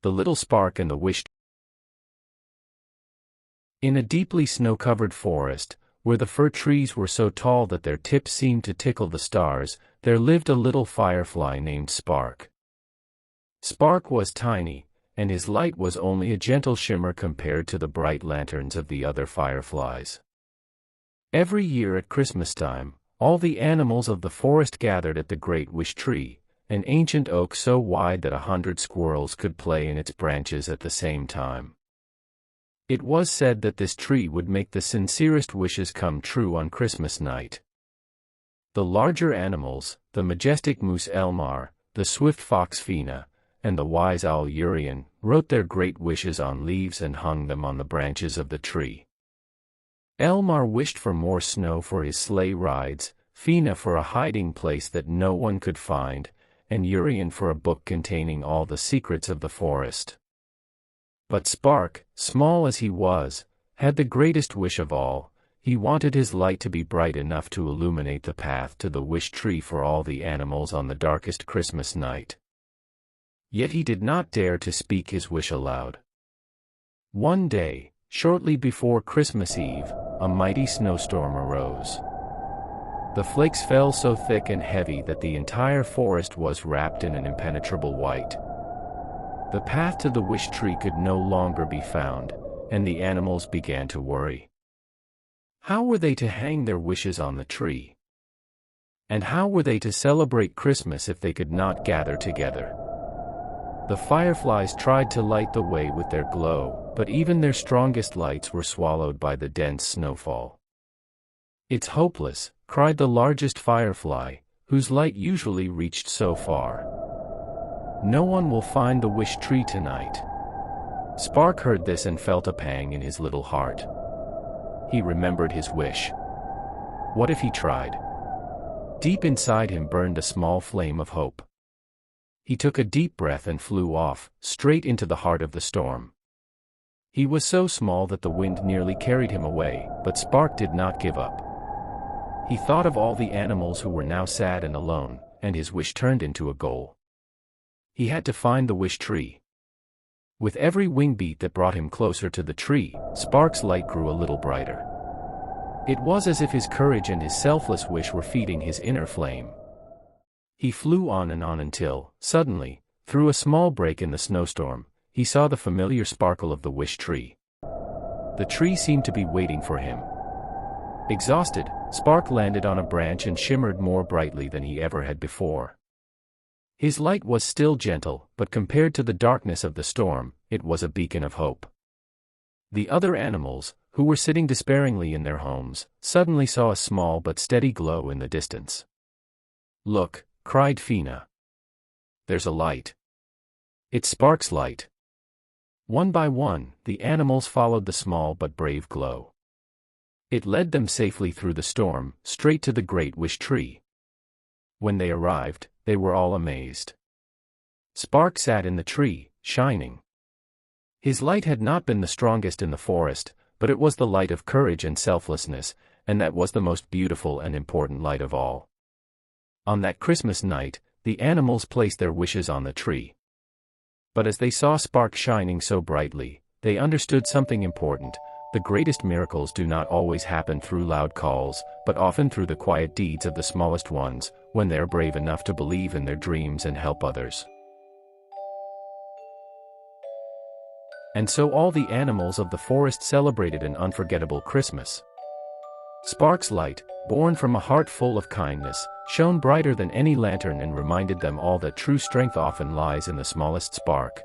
The Little Spark and the Wish. In a deeply snow-covered forest, where the fir trees were so tall that their tips seemed to tickle the stars, there lived a little firefly named Spark. Spark was tiny, and his light was only a gentle shimmer compared to the bright lanterns of the other fireflies. Every year at Christmas time, all the animals of the forest gathered at the great wish tree, an ancient oak so wide that 100 squirrels could play in its branches at the same time. It was said that this tree would make the sincerest wishes come true on Christmas night. The larger animals, the majestic moose Elmar, the swift fox Fina, and the wise owl Urian, wrote their great wishes on leaves and hung them on the branches of the tree. Elmar wished for more snow for his sleigh rides, Fina for a hiding place that no one could find, and Urian for a book containing all the secrets of the forest. But Spark, small as he was, had the greatest wish of all. He wanted his light to be bright enough to illuminate the path to the wish tree for all the animals on the darkest Christmas night. Yet he did not dare to speak his wish aloud. One day, shortly before Christmas Eve, a mighty snowstorm arose. The flakes fell so thick and heavy that the entire forest was wrapped in an impenetrable white. The path to the wish tree could no longer be found, and the animals began to worry. How were they to hang their wishes on the tree? And how were they to celebrate Christmas if they could not gather together? The fireflies tried to light the way with their glow, but even their strongest lights were swallowed by the dense snowfall. "It's hopeless," cried the largest firefly, whose light usually reached so far. "No one will find the wish tree tonight." Spark heard this and felt a pang in his little heart. He remembered his wish. What if he tried? Deep inside him burned a small flame of hope. He took a deep breath and flew off, straight into the heart of the storm. He was so small that the wind nearly carried him away, but Spark did not give up. He thought of all the animals who were now sad and alone, and his wish turned into a goal. He had to find the wish tree. With every wing beat that brought him closer to the tree, Spark's light grew a little brighter. It was as if his courage and his selfless wish were feeding his inner flame. He flew on until, suddenly, through a small break in the snowstorm, he saw the familiar sparkle of the wish tree. The tree seemed to be waiting for him. Exhausted, Spark landed on a branch and shimmered more brightly than he ever had before. His light was still gentle, but compared to the darkness of the storm, it was a beacon of hope. The other animals, who were sitting despairingly in their homes, suddenly saw a small but steady glow in the distance. "Look," cried Fina. "There's a light. It's Spark's light." One by one, the animals followed the small but brave glow. It led them safely through the storm, straight to the great wish tree. When they arrived, they were all amazed. Spark sat in the tree, shining. His light had not been the strongest in the forest, but it was the light of courage and selflessness, and that was the most beautiful and important light of all. On that Christmas night, the animals placed their wishes on the tree. But as they saw Spark shining so brightly, they understood something important. The greatest miracles do not always happen through loud calls, but often through the quiet deeds of the smallest ones, when they are brave enough to believe in their dreams and help others. And so all the animals of the forest celebrated an unforgettable Christmas. Spark's light, born from a heart full of kindness, shone brighter than any lantern and reminded them all that true strength often lies in the smallest spark.